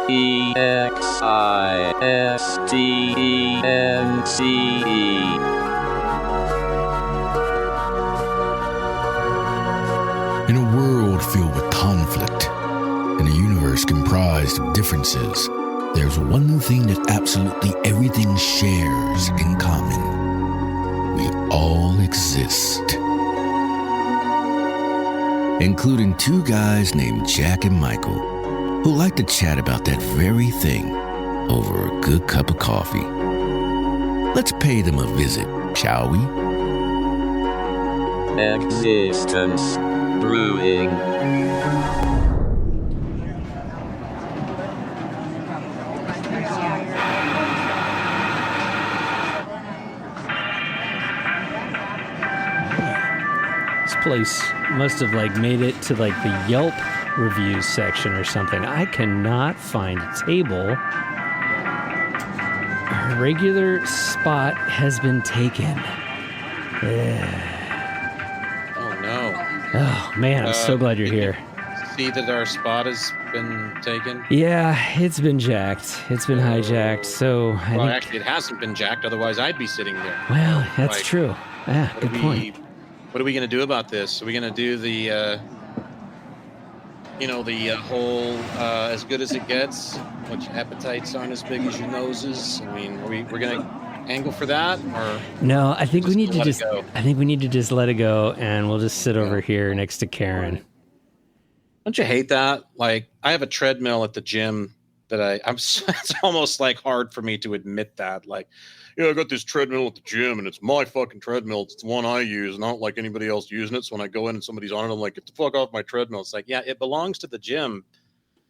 In a world filled with conflict, in a universe comprised of differences, there's one thing that absolutely everything shares in common. We all exist. Including two guys named Jack and Michael, who like to chat about that very thing over a good cup of coffee. Let's pay them a visit, shall we? Existence Brewing. This place must have made it to the Yelp reviews section or something. I cannot find a table. Our regular spot has been taken. Oh no. Oh man, I'm so glad you're here. See that our spot has been taken? Yeah, it's been jacked. It's been hijacked. So Actually, it hasn't been jacked. Otherwise, I'd be sitting there. Well, that's true. Yeah, good point. What are we going to do about this? Are we going to do the, the whole as good as it gets, which appetites aren't as big as your noses? I mean, we're going to angle for that, or no? I think we need to just. Go? I think we need to just let it go, and we'll just sit over here next to Karen. Don't you hate that? I have a treadmill at the gym that it's almost hard for me to admit that. I got this treadmill at the gym and it's my fucking treadmill. It's the one I use, and I don't like anybody else using it. So when I go in and somebody's on it, I'm like, get the fuck off my treadmill. It's yeah, it belongs to the gym.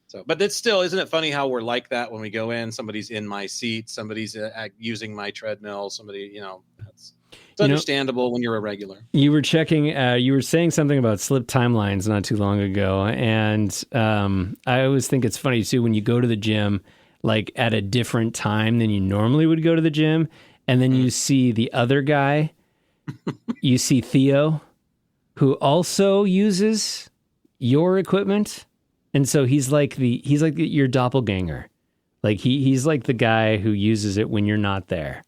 So, but it's still, isn't it funny how we're like that when we go in, somebody's in my seat, somebody's using my treadmill, somebody, it's understandable when you're a regular. You were checking, you were saying something about slip timelines not too long ago. And I always think it's funny too, when you go to the gym, at a different time than you normally would go to the gym. And then you see the other guy, you see Theo, who also uses your equipment. And so he's like your doppelganger. He's like the guy who uses it when you're not there.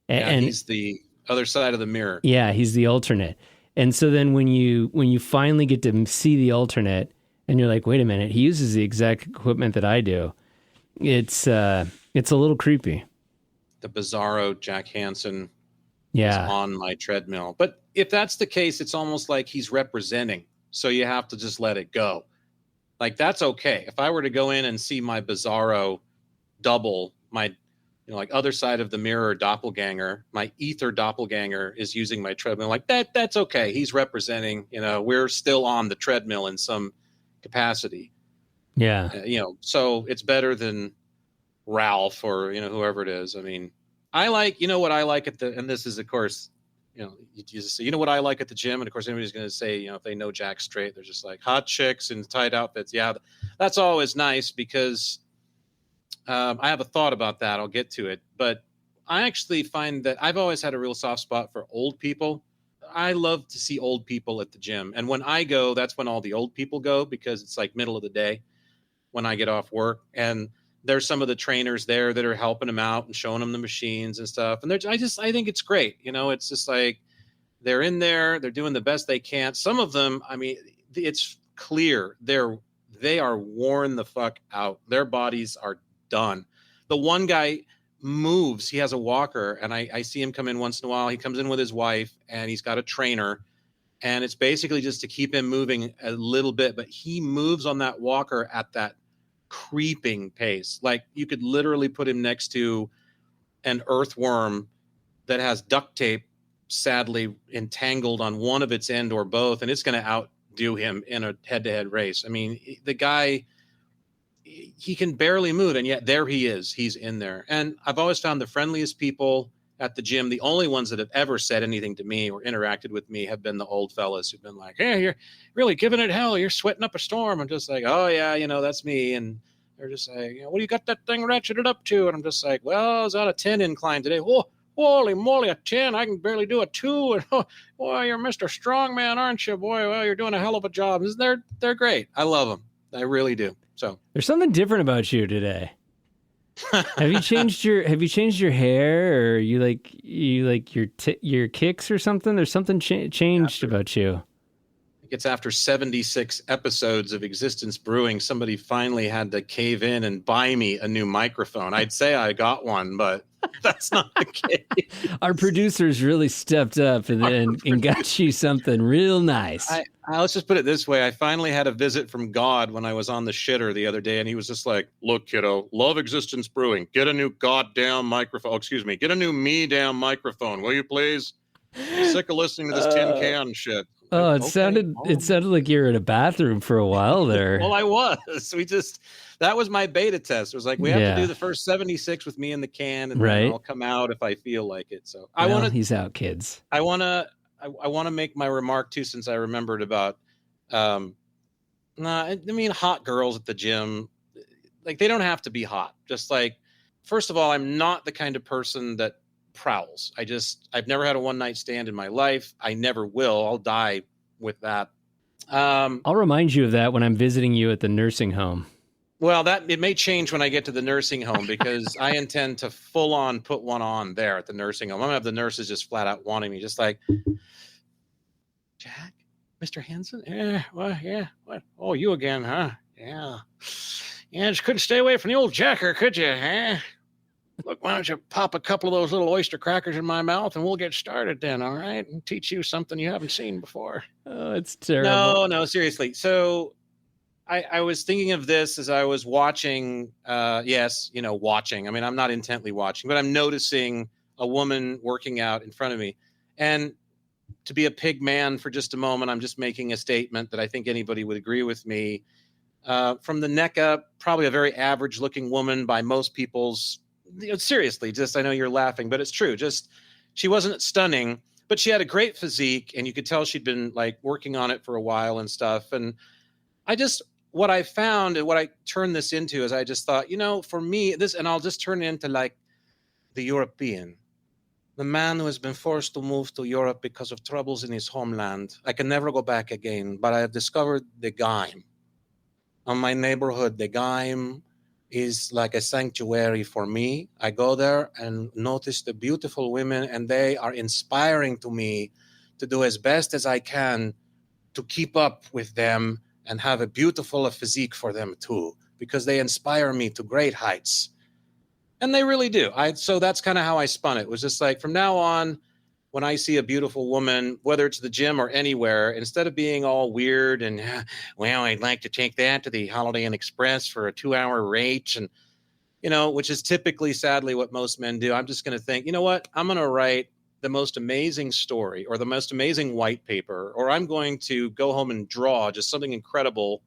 And he's the other side of the mirror. Yeah, he's the alternate. And so then when you finally get to see the alternate and you're like, wait a minute, he uses the exact equipment that I do. It's a little creepy. The bizarro Jack Hansen is on my treadmill. But if that's the case, it's almost like he's representing. So you have to just let it go. That's okay. If I were to go in and see my bizarro double, my other side of the mirror doppelganger, my ether doppelganger is using my treadmill, that's okay. He's representing, we're still on the treadmill in some capacity. Yeah. So it's better than Ralph or, whoever it is. I mean, I like, what I like and this is, of course, you just say, what I like at the gym. And of course, anybody's going to say, if they know Jack straight, they're just hot chicks in tight outfits. Yeah. That's always nice because I have a thought about that. I'll get to it. But I actually find that I've always had a real soft spot for old people. I love to see old people at the gym. And when I go, that's when all the old people go because it's middle of the day when I get off work. And there's some of the trainers there that are helping them out and showing them the machines and stuff. And I think it's great. It's just they're in there, they're doing the best they can. Some of them, I mean, it's clear they are worn the fuck out. Their bodies are done. The one guy moves, he has a walker, and I see him come in once in a while. He comes in with his wife and he's got a trainer, and it's basically just to keep him moving a little bit, but he moves on that walker at that creeping pace. You could literally put him next to an earthworm that has duct tape sadly entangled on one of its end or both, and it's going to outdo him in a head-to-head race. I mean, the guy, he can barely move, and yet there he is. He's in there. And I've always found the friendliest people at the gym, the only ones that have ever said anything to me or interacted with me have been the old fellas who've been like, hey, you're really giving it hell. You're sweating up a storm. I'm just oh, yeah, that's me. And they're just what do you got that thing ratcheted up to? And I'm just well, I was on a 10 incline today. Whoa, holy moly, a 10. I can barely do a 2. And boy, you're Mr. Strongman, aren't you? Boy, well, you're doing a hell of a job. They're great. I love them. I really do. So There's something different about you today. Have you changed your hair, or you like your kicks or something? There's something changed about you. it's after 76 episodes of Existence Brewing, somebody finally had to cave in and buy me a new microphone. I'd say I got one, but that's not the case. Our producers really stepped up and got you something real nice. Let's just put it this way. I finally had a visit from God when I was on the shitter the other day, and he was just like, look, kiddo, love Existence Brewing. Get a new goddamn microphone. Oh, excuse me. Get a new me-damn microphone, will you please? I'm sick of listening to this tin can shit. Oh, it sounded like you were in a bathroom for a while there. Well, I was. That was my beta test. It was like, we have to do the first 76 with me in the can, and then I'll come out if I feel like it. So he's out, kids. I want to make my remark too, since I remembered about, hot girls at the gym, like they don't have to be hot. Just like, first of all, I'm not the kind of person that prowls. I've never had a one night stand in my life. I never will. I'll die with that. I'll remind you of that when I'm visiting you at the nursing home. Well, it may change when I get to the nursing home, because I intend to full on put one on there at the nursing home. I'm gonna have the nurses just flat out wanting me, just like, Jack, Mr. Hansen? Yeah, well, yeah. What? Oh, you again, huh? Yeah. Yeah, just couldn't stay away from the old Jacker, could you, huh? Look, why don't you pop a couple of those little oyster crackers in my mouth and we'll get started then, all right? And teach you something you haven't seen before. Oh, it's terrible. No, seriously. So I was thinking of this as I was watching, watching. I mean, I'm not intently watching, but I'm noticing a woman working out in front of me. And to be a pig man for just a moment, I'm just making a statement that I think anybody would agree with me. From the neck up, probably a very average looking woman by most people's. Seriously, I know you're laughing, but it's true. She wasn't stunning, but she had a great physique, and you could tell she'd been like working on it for a while and stuff. And what I found and what I turned this into is I just thought, for me, and I'll just turn it into like the European, the man who has been forced to move to Europe because of troubles in his homeland. I can never go back again, but I have discovered the Gaim. On my neighborhood, the Gaim is like a sanctuary for me. I go there and notice the beautiful women, and they are inspiring to me to do as best as I can to keep up with them and have a beautiful physique for them too, because they inspire me to great heights. And they really do. So that's kind of how I spun it. It was just like, from now on, when I see a beautiful woman, whether it's the gym or anywhere, instead of being all weird and, well, I'd like to take that to the Holiday Inn Express for a 2-hour rate, and, which is typically, sadly, what most men do. I'm just going to think, you know what? I'm going to write the most amazing story or the most amazing white paper, or I'm going to go home and draw just something incredible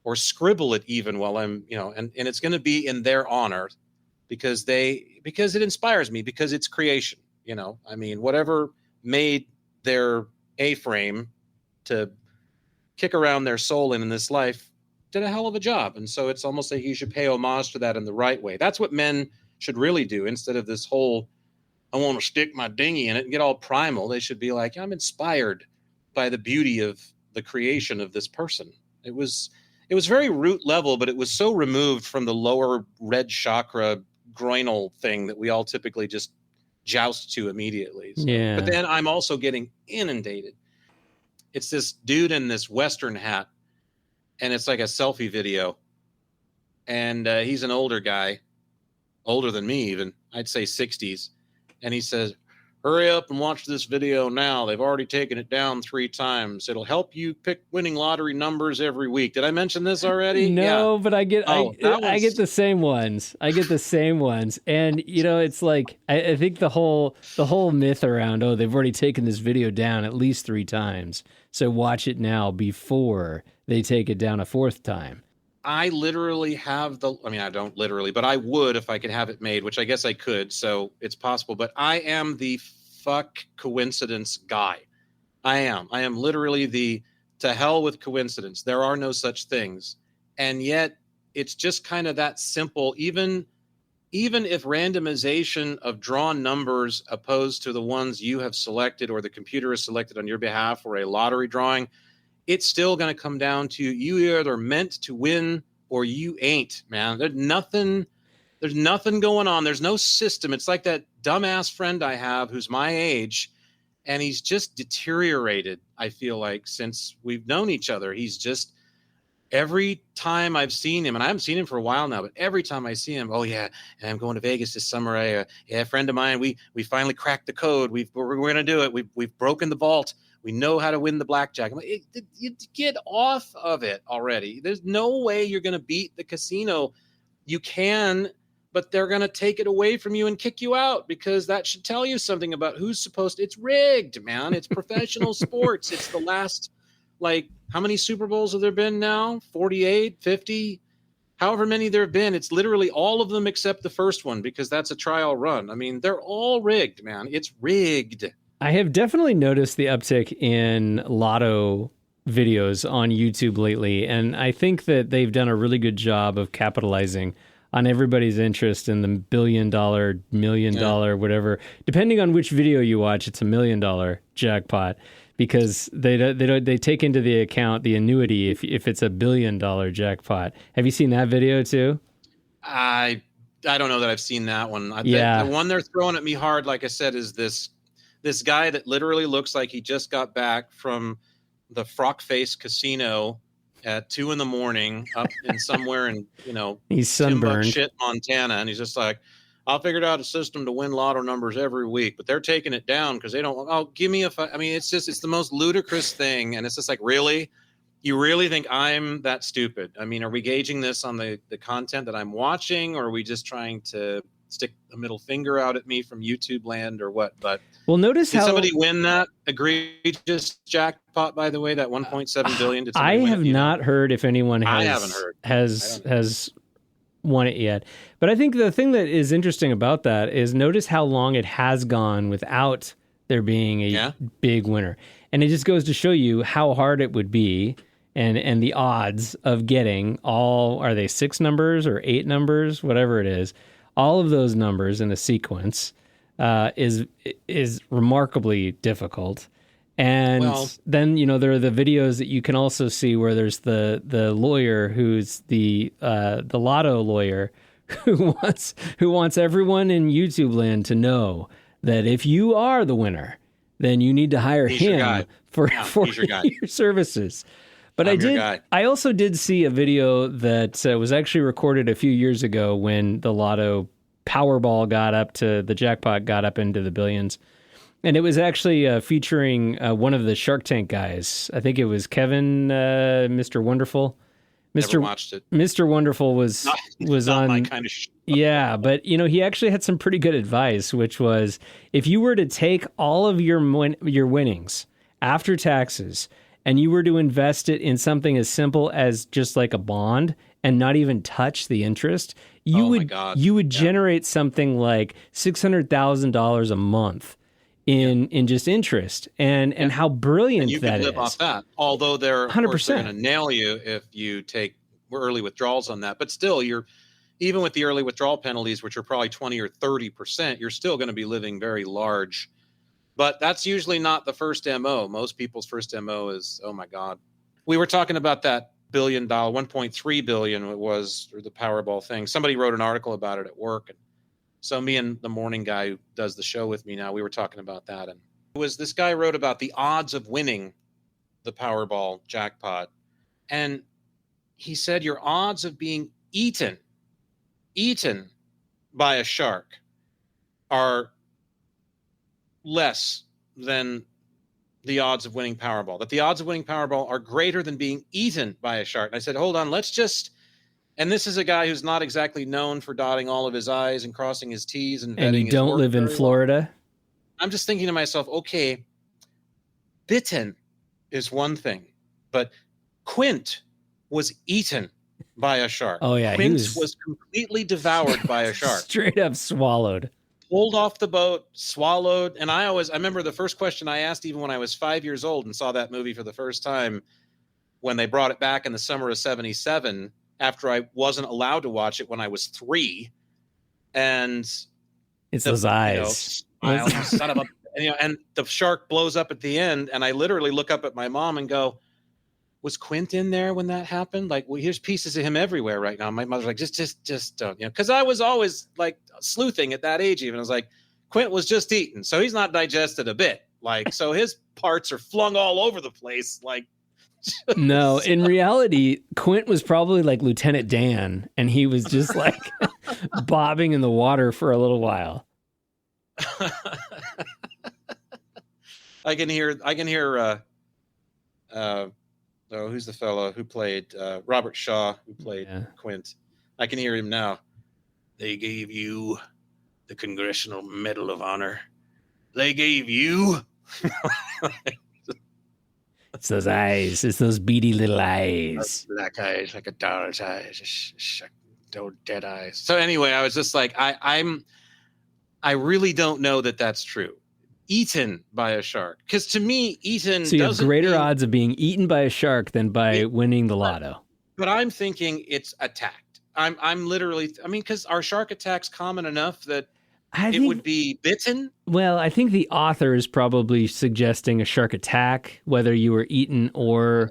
or scribble it even while I'm, and it's going to be in their honor because it inspires me, because it's creation. Whatever made their A-frame to kick around their soul in this life did a hell of a job. And so it's almost like you should pay homage to that in the right way. That's what men should really do, instead of this whole, I want to stick my dinghy in it and get all primal. They should be like, I'm inspired by the beauty of the creation of this person. It was very root level, but it was so removed from the lower red chakra groinal thing that we all typically just joust to immediately. So. Yeah. But then I'm also getting inundated. It's this dude in this Western hat, and it's like a selfie video. And he's an older guy, older than me even, I'd say 60s. And he says, hurry up and watch this video now. They've already taken it down 3 times. It'll help you pick winning lottery numbers every week. Did I mention this already? No, yeah. But I get the same ones. And it's like I think the whole myth around, they've already taken this video down at least 3 times. So watch it now before they take it down a 4th time. I literally have I don't literally, but I would if I could have it made, which I guess I could. So it's possible, but I am the fuck coincidence guy. I am literally the to hell with coincidence. There are no such things. And yet it's just kind of that simple. Even if randomization of drawn numbers opposed to the ones you have selected or the computer has selected on your behalf or a lottery drawing, it's still going to come down to you either meant to win or you ain't, man. There's nothing going on. There's no system. It's like that dumbass friend I have who's my age, and he's just deteriorated, I feel like, since we've known each other. He's just, every time I've seen him, and I haven't seen him for a while now, but every time I see him, oh yeah, and I'm going to Vegas this summer. A friend of mine, we finally cracked the code. We're going to do it. We've broken the vault. We know how to win the blackjack. I'm like, you get off of it already. There's no way you're going to beat the casino. You can, but they're going to take it away from you and kick you out, because that should tell you something about who's supposed to. It's rigged, man. It's professional sports. It's the last, like, how many Super Bowls have there been now? 48, 50, however many there have been. It's literally all of them except the first one, because that's a trial run. I mean, they're all rigged, man. It's rigged. I have definitely noticed the uptick in lotto videos on YouTube lately, and I think that they've done a really good job of capitalizing on everybody's interest in the $1 billion, $1 million, whatever. Depending on which video you watch, it's $1 million jackpot, because they take into the account the annuity if it's $1 billion jackpot. Have you seen that video too? I don't know that I've seen that one. Yeah. The one they're throwing at me hard, like I said, is this guy that literally looks like he just got back from the Frock Face Casino at 2 a.m. up in somewhere in, he's sunburned shit, Montana. And he's just like, I figured out a system to win lotto numbers every week, but they're taking it down because they don't, give me I mean, it's the most ludicrous thing. And it's just like, really? You really think I'm that stupid? I mean, are we gauging this on the content that I'm watching, or are we just trying to stick a middle finger out at me from YouTube land, or what? But well, notice did how somebody win that egregious jackpot, by the way, that 1.7 billion? Did I win have not heard if anyone I haven't heard. has won it yet. But I think the thing that is interesting about that is notice how long it has gone without there being a big winner. And it just goes to show you how hard it would be, and the odds of getting all, are they 6 numbers or 8 numbers, whatever it is, all of those numbers in a sequence is remarkably difficult. And then, there are the videos that you can also see where there's the lawyer who's the lotto lawyer who wants everyone in YouTube land to know that if you are the winner, then you need to hire him for your services. But I also did see a video that was actually recorded a few years ago when the lotto Powerball the jackpot got up into the billions. And it was actually featuring one of the Shark Tank guys. I think it was Kevin, Mr. Wonderful. Never watched it. Mr. Wonderful was not on my kind of show. Yeah, but he actually had some pretty good advice, which was if you were to take all of your winnings after taxes and you were to invest it in something as simple as just like a bond and not even touch the interest, you would generate something like $600,000 a month in just interest, and how brilliant and you that can live is. Off that. Although they're 100% going to nail you if you take early withdrawals on that. But still, even with the early withdrawal penalties, which are probably 20 or 30%, you're still going to be living very large. But that's usually not the first MO. Most people's first MO is, oh my God. We were talking about that $1 billion, 1.3 billion it was, or the Powerball thing. Somebody wrote an article about it at work, and so me and the morning guy who does the show with me now, we were talking about that. And it was this guy wrote about the odds of winning the Powerball jackpot. And he said your odds of being eaten by a shark are less than the odds of winning Powerball. That the odds of winning Powerball are greater than being eaten by a shark. And I said, hold on, and this is a guy who's not exactly known for dotting all of his I's and crossing his T's and you don't live in Florida. I'm just thinking to myself, okay, bitten is one thing, but Quint was eaten by a shark. Oh yeah, Quint was completely devoured by a shark. Straight up swallowed. Pulled off the boat, swallowed. And I remember the first question I asked, even when I was 5 years old and saw that movie for the first time, when they brought it back in the summer of '77. After I wasn't allowed to watch it when I was 3, and it's those eyes, son of a, and the shark blows up at the end, and I literally look up at my mom and go, was Quint in there when that happened? Like, well, here's pieces of him everywhere right now. My mother's like, just don't, because I was always like sleuthing at that age. Even I was like, Quint was just eaten, so he's not digested a bit. Like, so his parts are flung all over the place. Like, no, in reality, Quint was probably like Lieutenant Dan, and he was just like bobbing in the water for a little while. I can hear who's the fellow who played Robert Shaw, who played Quint? I can hear him now. They gave you the Congressional Medal of Honor. They gave you. It's those eyes. It's those beady little eyes. Black eyes, like a doll's eyes. Dead eyes. So anyway, I was just like, I really don't know that that's true. Eaten by a shark, because to me, eaten. So you have greater odds of being eaten by a shark than by winning the lotto. But I'm thinking it's attacked. I'm literally. I mean, because are shark attacks common enough that it would be bitten? Well, I think the author is probably suggesting a shark attack, whether you were eaten or.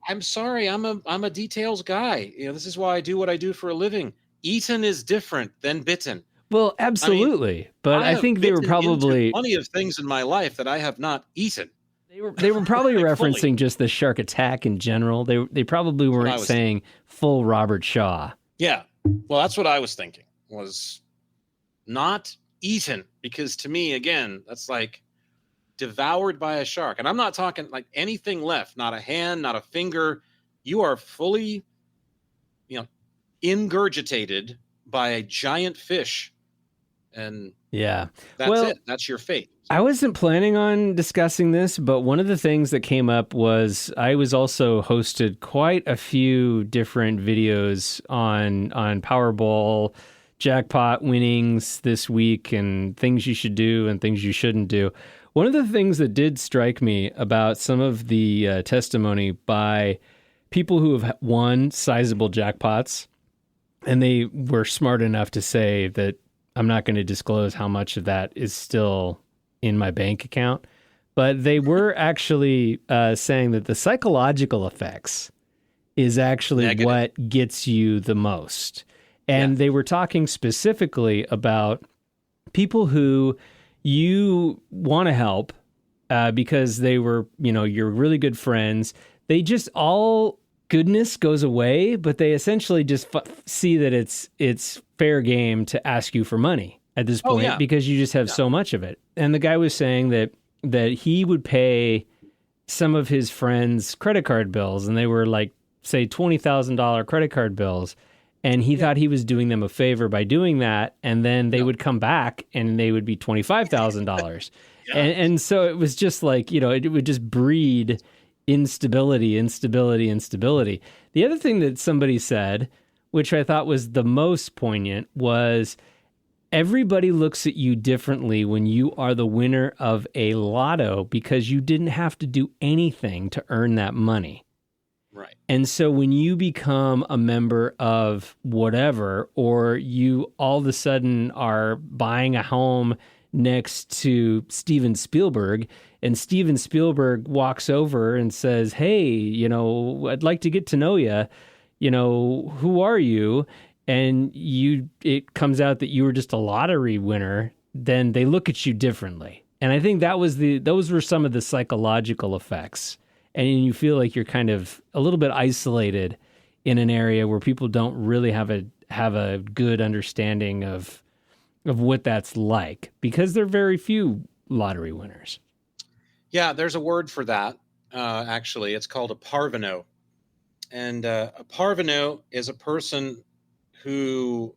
I'm sorry, I'm a details guy. This is why I do what I do for a living. Eaten is different than bitten. Well, absolutely, but I think they were probably plenty of things in my life that I have not eaten. They were probably referencing just the shark attack in general. They probably weren't saying full Robert Shaw. Yeah, well, that's what I was thinking, was not eaten, because to me, again, that's like devoured by a shark, and I'm not talking like anything left, not a hand, not a finger. You are fully, ingurgitated by a giant fish. And that's it. That's your fate. I wasn't planning on discussing this, but one of the things that came up was I was also hosted quite a few different videos on Powerball jackpot winnings this week and things you should do and things you shouldn't do. One of the things that did strike me about some of the testimony by people who have won sizable jackpots, and they were smart enough to say that I'm not going to disclose how much of that is still in my bank account, but they were actually saying that the psychological effects is actually what gets you the most. And they were talking specifically about people who you want to help because they were, you're really good friends. They just all goodness goes away, but they essentially just see that it's fair game to ask you for money at this point because you just have so much of it. And the guy was saying that he would pay some of his friends' credit card bills, and they were like, say, $20,000 credit card bills, and he thought he was doing them a favor by doing that, and then they would come back and they would be $25,000. And so it was just like, it would just breed instability. The other thing that somebody said, which I thought was the most poignant, was everybody looks at you differently when you are the winner of a lotto because you didn't have to do anything to earn that money. Right. And so when you become a member of whatever, or you all of a sudden are buying a home next to Steven Spielberg, and Steven Spielberg walks over and says, hey, I'd like to get to know you. Who are you? And it comes out that you were just a lottery winner, then they look at you differently. And I think those were some of the psychological effects. And you feel like you're kind of a little bit isolated in an area where people don't really have a good understanding of what that's like, because there are very few lottery winners. Yeah, there's a word for that. Actually, it's called a parvenu. And a parvenu is a person who,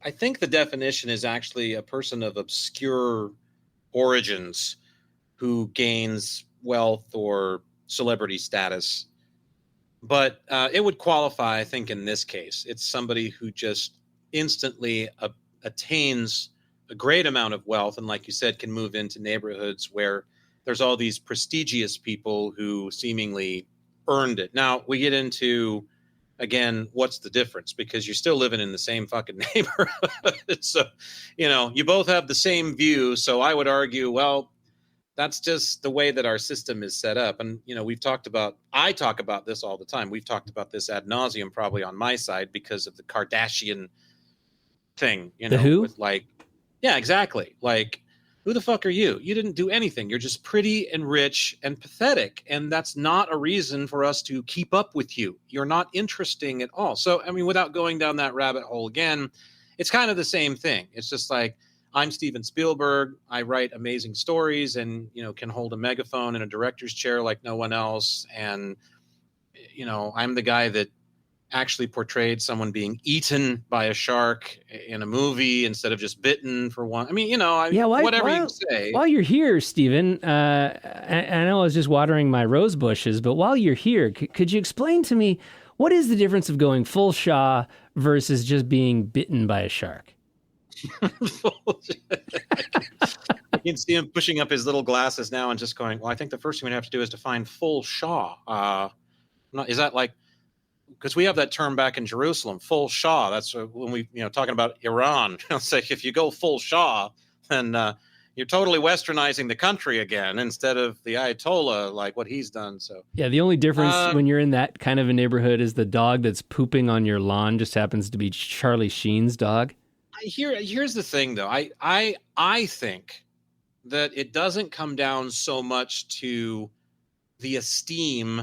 I think the definition is actually a person of obscure origins who gains wealth or celebrity status. But it would qualify, I think, in this case. It's somebody who just instantly attains a great amount of wealth, and like you said, can move into neighborhoods where there's all these prestigious people who seemingly earned it. Now, we get into, again, what's the difference? Because you're still living in the same fucking neighborhood. So, you both have the same view. So I would argue, well, that's just the way that our system is set up. And, you know, I talk about this all the time. We've talked about this ad nauseum, probably on my side, because of the Kardashian thing, you know, The who? with like, yeah, exactly. Like, who the fuck are you? You didn't do anything. You're just pretty and rich and pathetic. And that's not a reason for us to keep up with you. You're not interesting at all. So, I mean, without going down that rabbit hole again, it's kind of the same thing. It's just like, I'm Steven Spielberg. I write amazing stories and, you know, can hold a megaphone in a director's chair like no one else. And, you know, I'm the guy that actually portrayed someone being eaten by a shark in a movie instead of just bitten for one. I mean, you know, whatever you say. While you're here, Stephen, I know I was just watering my rose bushes, but while you're here, could you explain to me what is the difference of going full Shaw versus just being bitten by a shark? I can see him pushing up his little glasses now and just going, well, I think the first thing we have to do is define full Shaw. Is that like, because we have that term back in Jerusalem, full Shah. That's when we, you know, talking about Iran. It's like if you go full Shah, then you're totally westernizing the country again instead of the Ayatollah, like what he's done. So yeah, the only difference when you're in that kind of a neighborhood is the dog that's pooping on your lawn just happens to be Charlie Sheen's dog. Here's the thing, though. I think that it doesn't come down so much to the esteem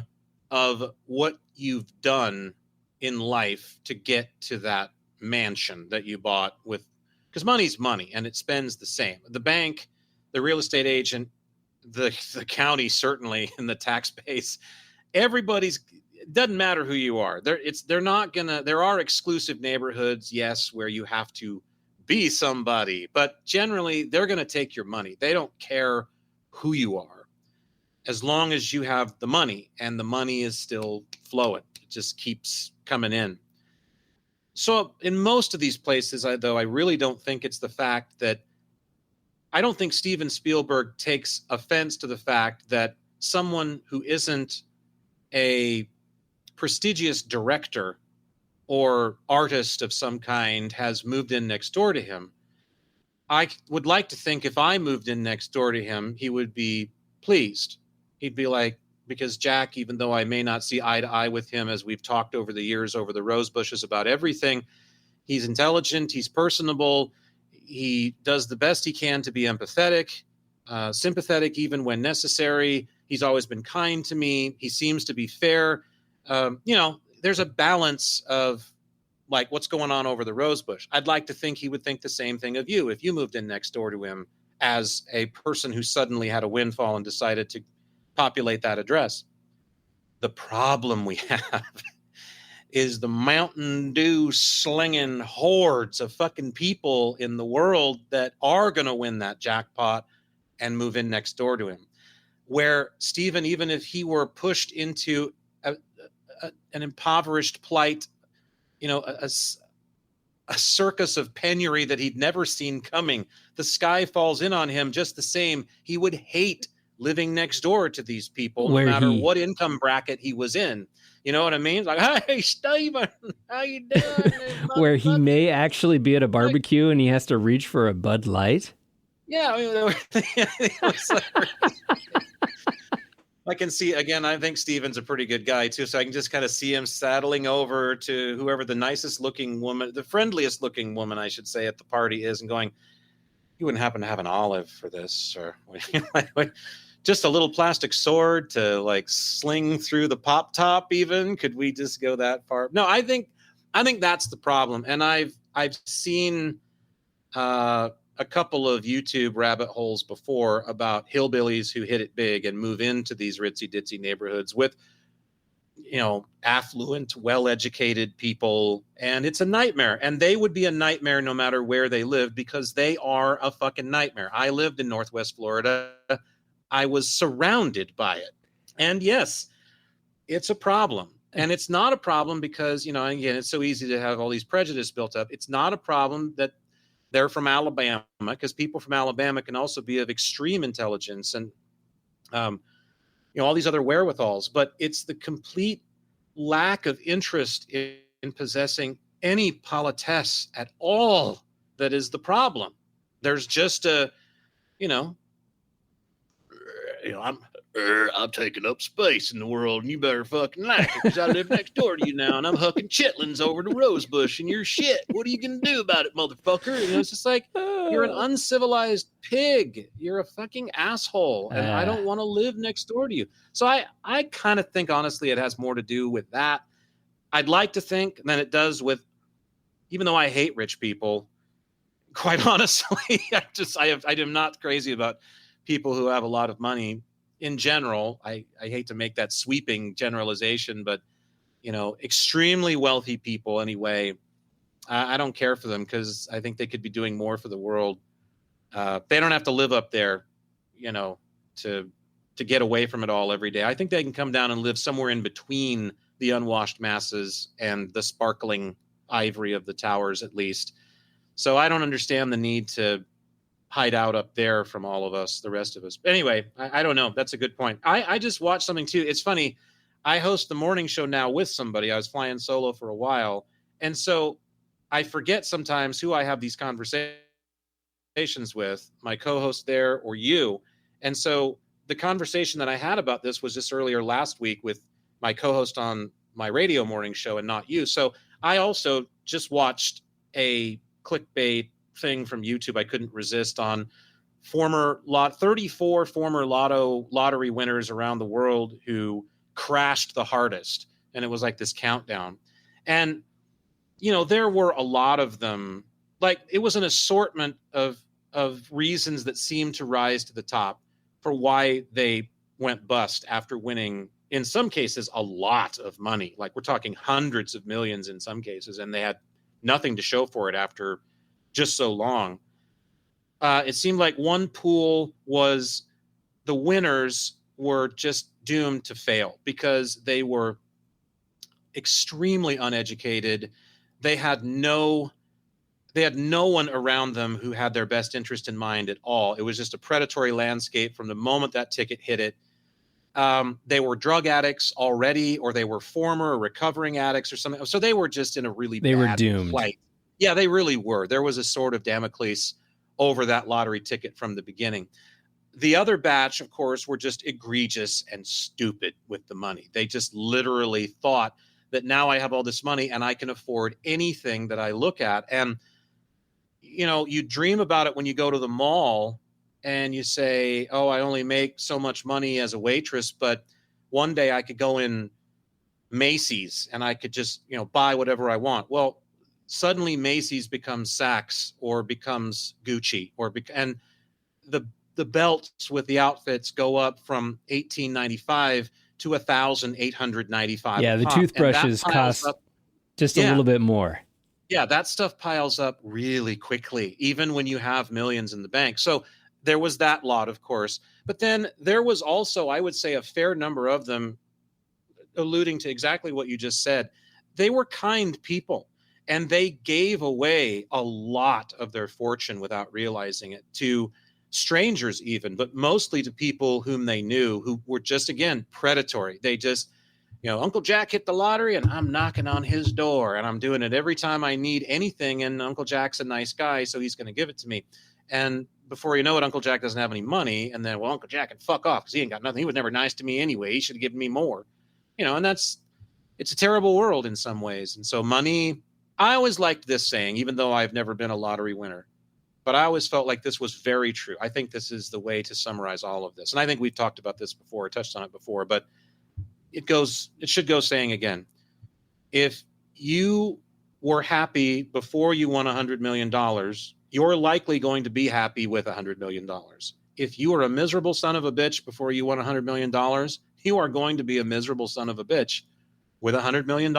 of what you've done in life to get to that mansion that you bought with, because money's money and it spends the same. The bank, the real estate agent, the county, certainly, and the tax base, everybody's, it doesn't matter who you are. There are exclusive neighborhoods, yes, where you have to be somebody, but generally they're going to take your money. They don't care who you are, as long as you have the money and the money is still flowing. It just keeps coming in. So in most of these places, though, I really don't think it's the fact that, I don't think Steven Spielberg takes offense to the fact that someone who isn't a prestigious director or artist of some kind has moved in next door to him. I would like to think if I moved in next door to him, he would be pleased. He'd be like, because Jack, even though I may not see eye to eye with him, as we've talked over the years, over the rose bushes about everything, he's intelligent, he's personable, he does the best he can to be empathetic, sympathetic even when necessary. He's always been kind to me. He seems to be fair. You know, there's a balance of like what's going on over the rose bush. I'd like to think he would think the same thing of you if you moved in next door to him as a person who suddenly had a windfall and decided to populate that address. The problem we have is the Mountain Dew slinging hordes of fucking people in the world that are going to win that jackpot and move in next door to him. Where Stephen, even if he were pushed into an impoverished plight, you know, a circus of penury that he'd never seen coming, the sky falls in on him just the same. He would hate living next door to these people, no matter what income bracket he was in. You know what I mean? Like, hey, Steven, how you doing? Where he may actually be at a barbecue and he has to reach for a Bud Light. Yeah. I can see, again, I think Steven's a pretty good guy too. So I can just kind of see him saddling over to whoever the nicest looking woman, the friendliest looking woman, I should say, at the party is, and going, you wouldn't happen to have an olive for this, or just a little plastic sword to like sling through the pop top even? Could we just go that far? No, I think that's the problem. And I've seen a couple of YouTube rabbit holes before about hillbillies who hit it big and move into these ritzy ditzy neighborhoods with, you know, affluent, well-educated people. And it's a nightmare. And they would be a nightmare no matter where they live, because they are a fucking nightmare. I lived in Northwest Florida. I was surrounded by it. And yes, it's a problem. And it's not a problem because, you know, again, it's so easy to have all these prejudice built up. It's not a problem that they're from Alabama, because people from Alabama can also be of extreme intelligence and, you know, all these other wherewithals. But it's the complete lack of interest in possessing any politesse at all that is the problem. There's just a, you know, I'm taking up space in the world, and you better fucking like it, because I live next door to you now, and I'm hucking chitlins over the rosebush, and you're shit. What are you gonna do about it, motherfucker? You know, it's just like, you're an uncivilized pig. You're a fucking asshole, and I don't want to live next door to you. So I kind of think, honestly, it has more to do with that. I'd like to think than it does with, even though I hate rich people, quite honestly, I am not crazy about people who have a lot of money in general. I hate to make that sweeping generalization, but, you know, extremely wealthy people anyway, I don't care for them, because I think they could be doing more for the world. They don't have to live up there, you know, to get away from it all every day. I think they can come down and live somewhere in between the unwashed masses and the sparkling ivory of the towers, at least. So I don't understand the need to hide out up there from all of us, the rest of us. But anyway, I don't know. That's a good point. I just watched something too. It's funny. I host the morning show now with somebody. I was flying solo for a while. And so I forget sometimes who I have these conversations with, my co-host there or you. And so the conversation that I had about this was just earlier last week with my co-host on my radio morning show, and not you. So I also just watched a clickbait thing from YouTube I couldn't resist on 34 former lottery winners around the world who crashed the hardest. And it was like this countdown. And, you know, there were a lot of them. Like, it was an assortment of reasons that seemed to rise to the top for why they went bust after winning, in some cases, a lot of money. Like, we're talking hundreds of millions in some cases, and they had nothing to show for it after just so long. It seemed like one pool was the winners were just doomed to fail because they were extremely uneducated. They had no one around them who had their best interest in mind at all. It was just a predatory landscape from the moment that ticket hit it. They were drug addicts already, or they were former or recovering addicts or something. So they were just in a really bad plight. Yeah, they really were. There was a sword of Damocles over that lottery ticket from the beginning. The other batch, of course, were just egregious and stupid with the money. They just literally thought that now I have all this money and I can afford anything that I look at. And, you know, you dream about it when you go to the mall and you say, oh, I only make so much money as a waitress, but one day I could go in Macy's and I could just, you know, buy whatever I want. Well, suddenly Macy's becomes Saks or becomes Gucci, and the belts with the outfits go up from $1,895 to $1,895. Yeah, the toothbrushes cost just a little bit more. Yeah, that stuff piles up really quickly, even when you have millions in the bank. So there was that lot, of course. But then there was also, I would say, a fair number of them, alluding to exactly what you just said. They were kind people. And they gave away a lot of their fortune without realizing it to strangers even, but mostly to people whom they knew, who were just, again, predatory. They just, you know, Uncle Jack hit the lottery and I'm knocking on his door and I'm doing it every time I need anything. And Uncle Jack's a nice guy, so he's going to give it to me. And before you know it, Uncle Jack doesn't have any money. And then, well, Uncle Jack can fuck off because he ain't got nothing. He was never nice to me anyway. He should have given me more. You know, and it's a terrible world in some ways. And so money, I always liked this saying, even though I've never been a lottery winner, but I always felt like this was very true. I think this is the way to summarize all of this. And I think we've talked about this before, touched on it before, but it should go saying again, if you were happy before you won $100 million, you're likely going to be happy with $100 million. If you were a miserable son of a bitch before you won $100 million, you are going to be a miserable son of a bitch with $100 million,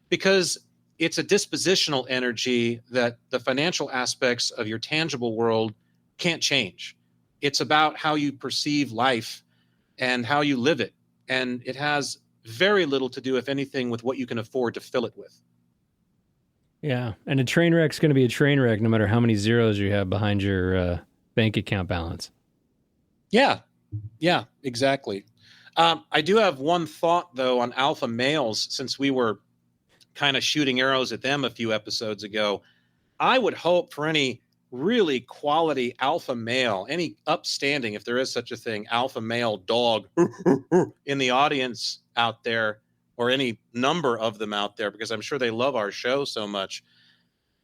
because it's a dispositional energy that the financial aspects of your tangible world can't change. It's about how you perceive life and how you live it. And it has very little to do, if anything, with what you can afford to fill it with. Yeah. And a train wreck's going to be a train wreck no matter how many zeros you have behind your bank account balance. Yeah. Yeah, exactly. I do have one thought, though, on alpha males, since we were kind of shooting arrows at them a few episodes ago. I would hope for any really quality alpha male, any upstanding, if there is such a thing, alpha male dog in the audience out there, or any number of them out there, because I'm sure they love our show so much,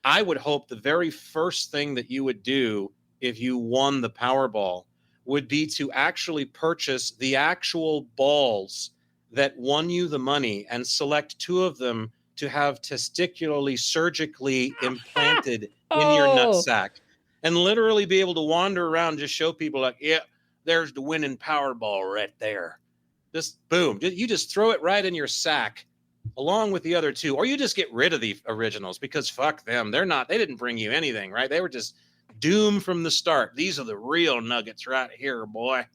I would hope the very first thing that you would do if you won the Powerball would be to actually purchase the actual balls that won you the money and select 2 of them to have testicularly surgically implanted in your nutsack, and literally be able to wander around and just show people like, yeah, there's the winning Powerball right there. Just boom. You just throw it right in your sack along with the other 2, or you just get rid of the originals, because fuck them. They didn't bring you anything, right? They were just doomed from the start. These are the real nuggets right here, boy.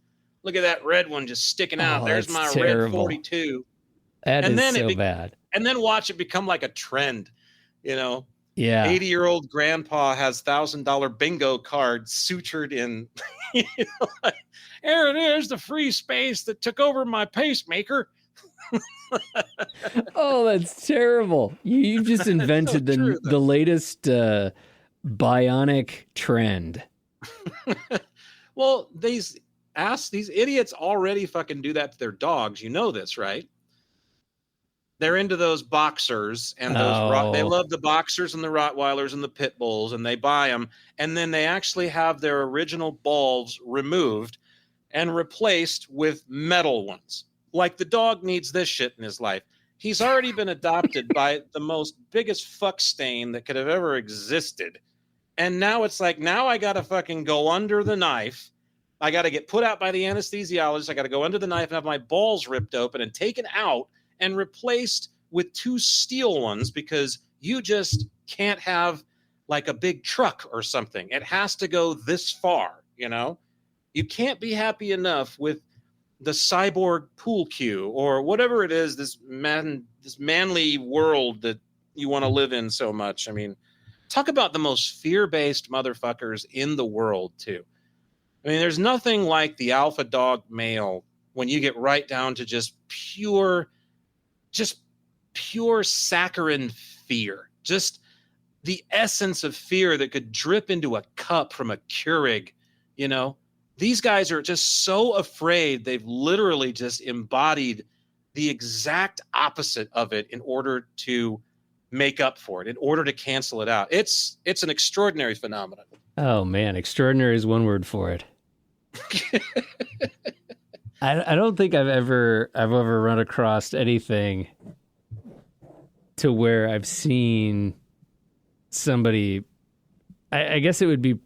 Look at that red one just sticking out. There's my terrible. red 42. That is so bad. And then watch it become like a trend, Yeah. 80-year-old grandpa has $1,000 bingo cards sutured in. Like, here it is, the free space that took over my pacemaker. Oh, that's terrible. You've just invented the latest bionic trend. Well, these idiots already fucking do that to their dogs. You know this, right? They're into those boxers, and they love the boxers and the Rottweilers and the pit bulls, and they buy them, and then they actually have their original balls removed and replaced with metal ones. Like, the dog needs this shit in his life. He's already been adopted by the most biggest fuck stain that could have ever existed. And now it's like, now I got to fucking go under the knife. I got to get put out by the anesthesiologist. I got to go under the knife and have my balls ripped open and taken out and replaced with 2 steel ones, because you just can't have like a big truck or something. It has to go this far, You can't be happy enough with the cyborg pool cue or whatever it is, this manly world that you want to live in so much. I mean, talk about the most fear-based motherfuckers in the world too. I mean, there's nothing like the alpha dog male when you get right down to just pure saccharine fear, just the essence of fear that could drip into a cup from a Keurig, These guys are just so afraid they've literally just embodied the exact opposite of it in order to make up for it, in order to cancel it out. It's an extraordinary phenomenon. Oh man, extraordinary is one word for it. I don't think I've ever run across anything to where I've seen somebody. I guess it would be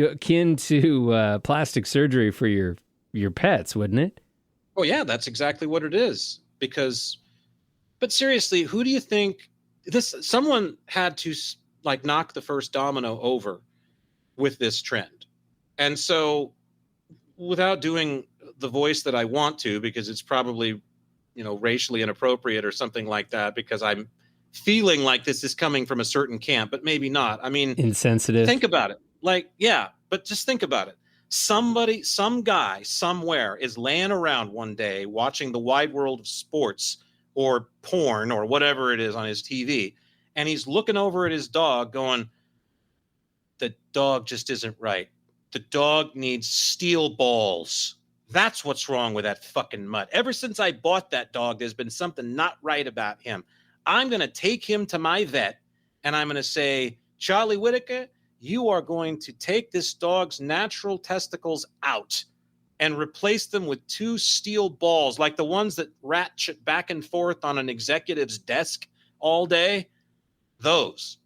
akin to plastic surgery for your pets, wouldn't it? Oh yeah, that's exactly what it is. But seriously, who do you think someone had to like knock the first domino over with this trend? And so, without doing the voice that I want to, because it's probably, racially inappropriate or something like that, because I'm feeling like this is coming from a certain camp, but maybe not. I mean, insensitive. Think about it. Like, yeah, but just think about it. Some guy somewhere is laying around one day watching the wide world of sports or porn or whatever it is on his TV, and he's looking over at his dog going, the dog just isn't right. The dog needs steel balls. That's what's wrong with that fucking mutt. Ever since I bought that dog, there's been something not right about him. I'm going to take him to my vet, and I'm going to say, Charlie Whitaker, you are going to take this dog's natural testicles out and replace them with 2 steel balls, like the ones that ratchet back and forth on an executive's desk all day. Those.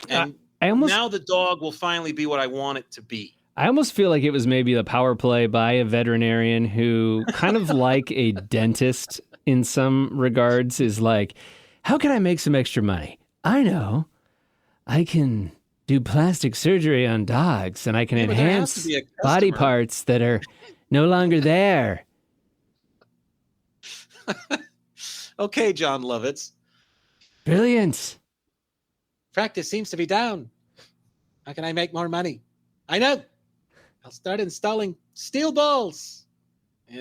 And now the dog will finally be what I want it to be. I almost feel like it was maybe a power play by a veterinarian who, kind of like a dentist in some regards, is like, how can I make some extra money? I know. I can do plastic surgery on dogs, and I can enhance body parts that are no longer there. Okay, John Lovitz. Brilliant. Practice seems to be down. How can I make more money? I know. I'll start installing steel balls.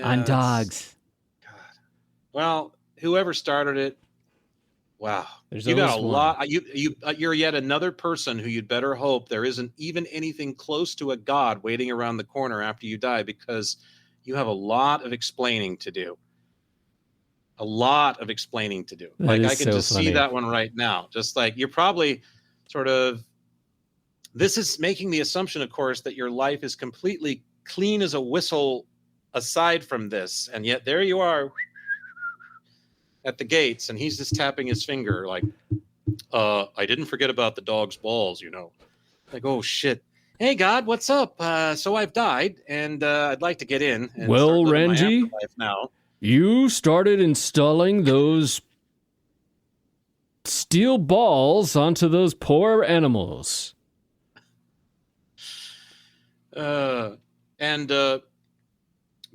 On dogs. God. Well, whoever started it, Wow. There's You got a always one. lot. You're yet another person who you'd better hope there isn't even anything close to a God waiting around the corner after you die, because you have a lot of explaining to do. A lot of explaining to do. That Like, is I can so just see funny. that one right now. Just like you're probably sort of, this is making the assumption, of course, that your life is completely clean as a whistle aside from this. And yet there you are at the gates, and he's just tapping his finger like, I didn't forget about the dog's balls, you know. Like, oh shit. Hey God, what's up? So I've died, and I'd like to get in and Well, start living my Randy? afterlife now. You started installing those steel balls onto those poor animals. And the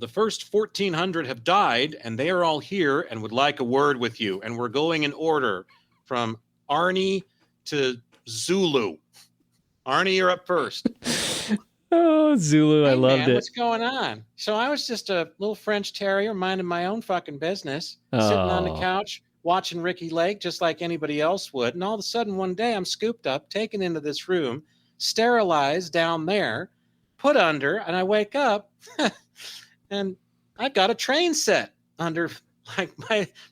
first 1,400 have died, and they are all here and would like a word with you. And we're going in order from Arnie to Zulu. Arnie, you're up first. Oh, Zulu, I Hey, loved man, it. what's going on? So I was just a little French terrier minding my own fucking business, sitting on the Oh. couch watching Ricky Lake just like anybody else would. And all of a sudden one day I'm scooped up, taken into this room, sterilized down there, put under, and I wake up and I've got a train set under like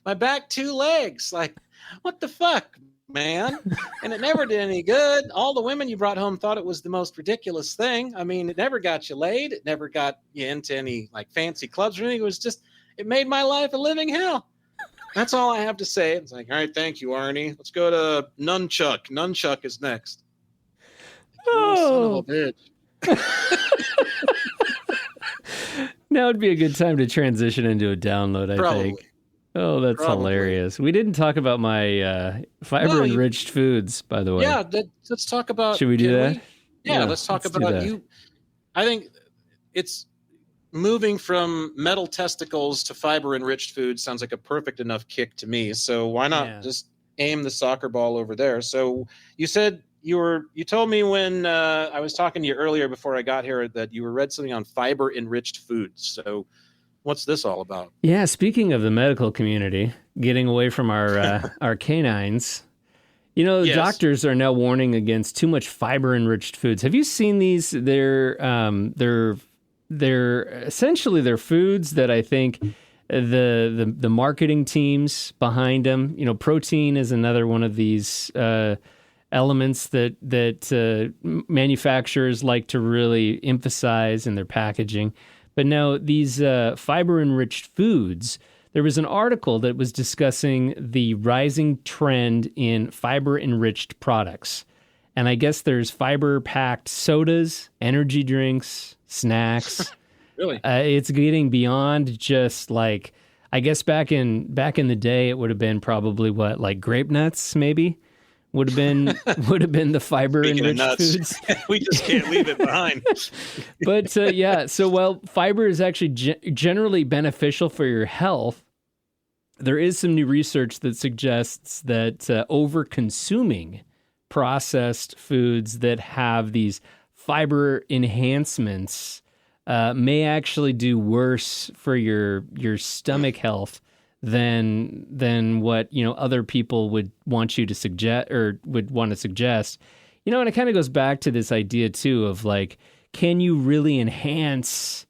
my back two legs. Like, what the fuck, man? And it never did any good. All the women you brought home thought it was the most ridiculous thing. I mean, it never got you laid. It never got you into any like fancy clubs or anything. It was just, it made my life a living hell. That's all I have to say. It's like, all right, thank you, Arnie. Let's go to Nunchuck. Nunchuck is next. Oh, son of a bitch. Now would be a good time to transition into a download, I Probably. think. Oh, that's Probably. hilarious. We didn't talk about my fiber-enriched foods, by the way. Yeah, let's talk about. Should we do that? Yeah, let's talk do about that. you. I think it's moving from metal testicles to fiber-enriched food sounds like a perfect enough kick to me. So why not just aim the soccer ball over there? So you said you told me when I was talking to you earlier before I got here that you read something on fiber-enriched foods. So what's this all about? Yeah, speaking of the medical community, getting away from our our canines, you know, Yes. doctors are now warning against too much fiber-enriched foods. Have you seen these? They're essentially they're foods that I think the marketing teams behind them. You know, protein is another one of these elements that manufacturers like to really emphasize in their packaging. But now these fiber-enriched foods, there was an article that was discussing the rising trend in fiber-enriched products. And I guess there's fiber-packed sodas, energy drinks, snacks. Really? It's getting beyond just like, I guess back in the day, it would have been probably what, like grape nuts, maybe? Would have been the fiber-enriched foods. We just can't leave it behind. But yeah, so while fiber is actually generally beneficial for your health, there is some new research that suggests that over-consuming processed foods that have these fiber enhancements may actually do worse for your stomach health than what, you know, other people would want you to suggest or would want to suggest. You know, and it kind of goes back to this idea too of like, can you really enhance,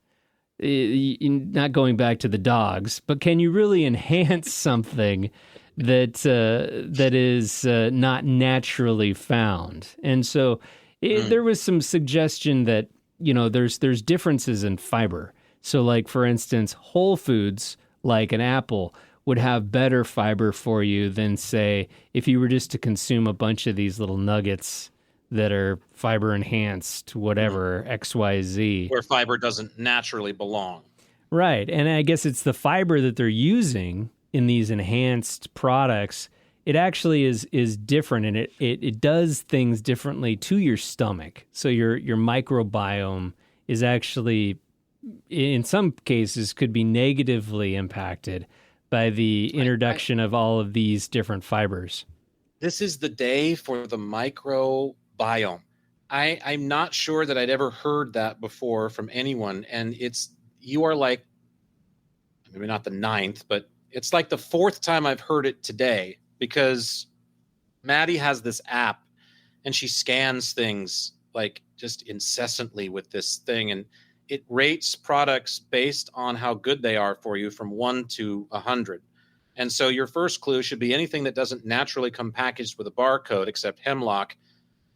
not going back to the dogs, but can you really enhance something that is not naturally found? And so there was some suggestion that, you know, there's differences in fiber. So like, for instance, whole foods like an apple would have better fiber for you than, say, if you were just to consume a bunch of these little nuggets that are fiber enhanced, whatever, XYZ. Where fiber doesn't naturally belong. Right. And I guess it's the fiber that they're using in these enhanced products. It actually is different, and it does things differently to your stomach. So your microbiome is actually, in some cases, could be negatively impacted by the introduction of all of these different fibers. This is the day for the microbiome. I'm not sure that I'd ever heard that before from anyone. And you are like, maybe not the ninth, but it's like the fourth time I've heard it today, because Maddie has this app and she scans things like just incessantly with this thing, and it rates products based on how good they are for you from 1 to 100. And so your first clue should be anything that doesn't naturally come packaged with a barcode, except hemlock,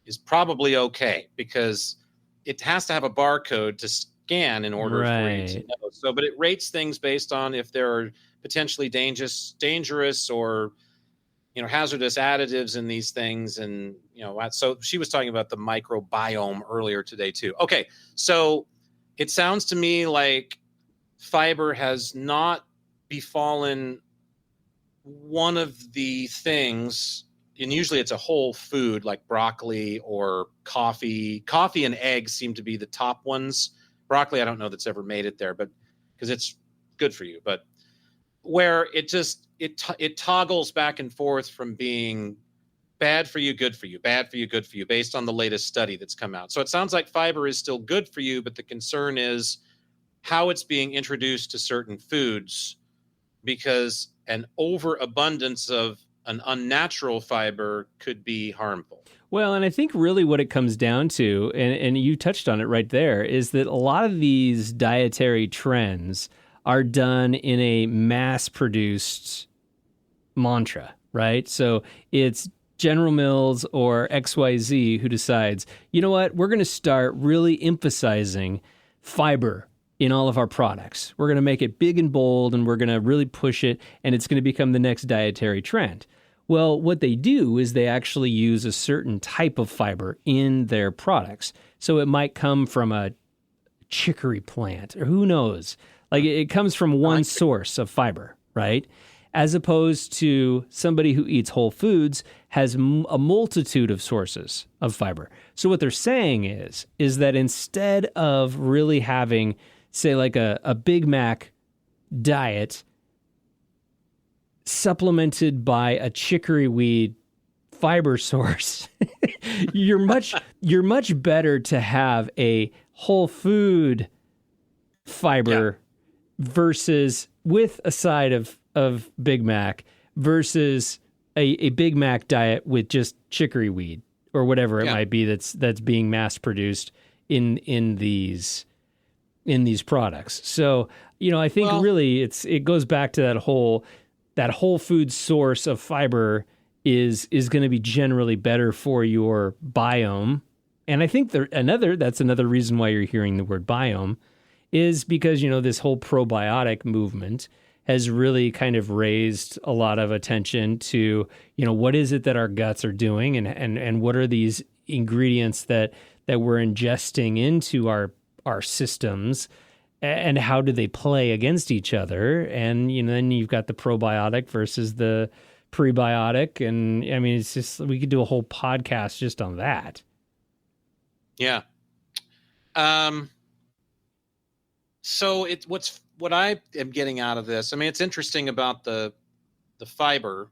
is probably okay, because it has to have a barcode to scan in order for you to know. So, but it rates things based on if there are potentially dangerous or hazardous additives in these things. And so she was talking about the microbiome earlier today too. Okay, so it sounds to me like fiber has not befallen one of the things, and usually it's a whole food like broccoli or coffee. Coffee and eggs seem to be the top ones. Broccoli, I don't know that's ever made it there, but because it's good for you. But where it toggles back and forth from being bad for you, good for you, bad for you, good for you, based on the latest study that's come out. So it sounds like fiber is still good for you, but the concern is how it's being introduced to certain foods, because an overabundance of an unnatural fiber could be harmful. Well, and I think really what it comes down to, and you touched on it right there, is that a lot of these dietary trends are done in a mass-produced mantra, right? So it's General Mills or XYZ who decides, you know what, we're going to start really emphasizing fiber in all of our products. We're going to make it big and bold, and we're going to really push it, and it's going to become the next dietary trend. Well, what they do is they actually use a certain type of fiber in their products. So it might come from a chicory plant, or who knows? Like it comes from one source of fiber, right? As opposed to somebody who eats whole foods has a multitude of sources of fiber. So what they're saying is that instead of really having, say, like a Big Mac diet supplemented by a chicory weed fiber source, you're much better to have a whole food fiber versus with a side of Big Mac versus a Big Mac diet with just chicory weed or whatever it might be that's being mass produced in these products. So, I think really it goes back to that whole food source of fiber is going to be generally better for your biome. And I think that's another reason why you're hearing the word biome is because, this whole probiotic movement has really kind of raised a lot of attention to, what is it that our guts are doing and what are these ingredients that we're ingesting into our systems, and how do they play against each other? And, then you've got the probiotic versus the prebiotic. And I mean, it's just, we could do a whole podcast just on that. Yeah. So what I am getting out of this, I mean, it's interesting about the fiber,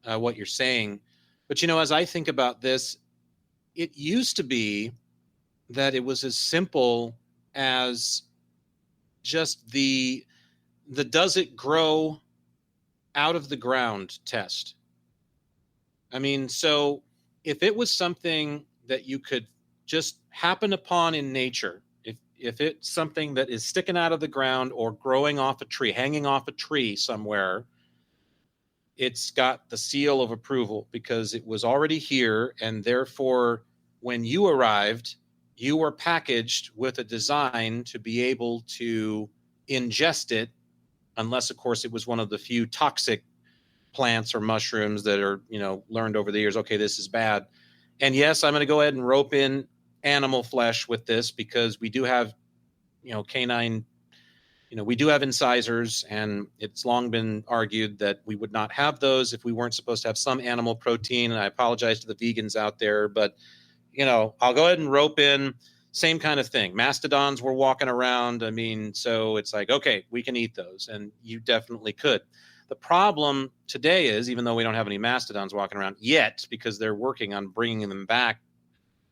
what you're saying, but as I think about this, it used to be that it was as simple as just the does it grow out of the ground test. I mean, so if it was something that you could just happen upon in nature, if it's something that is sticking out of the ground or growing off a tree, hanging off a tree somewhere, it's got the seal of approval because it was already here. And therefore, when you arrived, you were packaged with a design to be able to ingest it, unless, of course, it was one of the few toxic plants or mushrooms that are, learned over the years, okay, this is bad. And yes, I'm going to go ahead and rope in animal flesh with this because we do have, canine, we do have incisors, and it's long been argued that we would not have those if we weren't supposed to have some animal protein. And I apologize to the vegans out there, but, I'll go ahead and rope in same kind of thing. Mastodons were walking around. I mean, so it's like, okay, we can eat those, and you definitely could. The problem today is, even though we don't have any mastodons walking around yet, because they're working on bringing them back,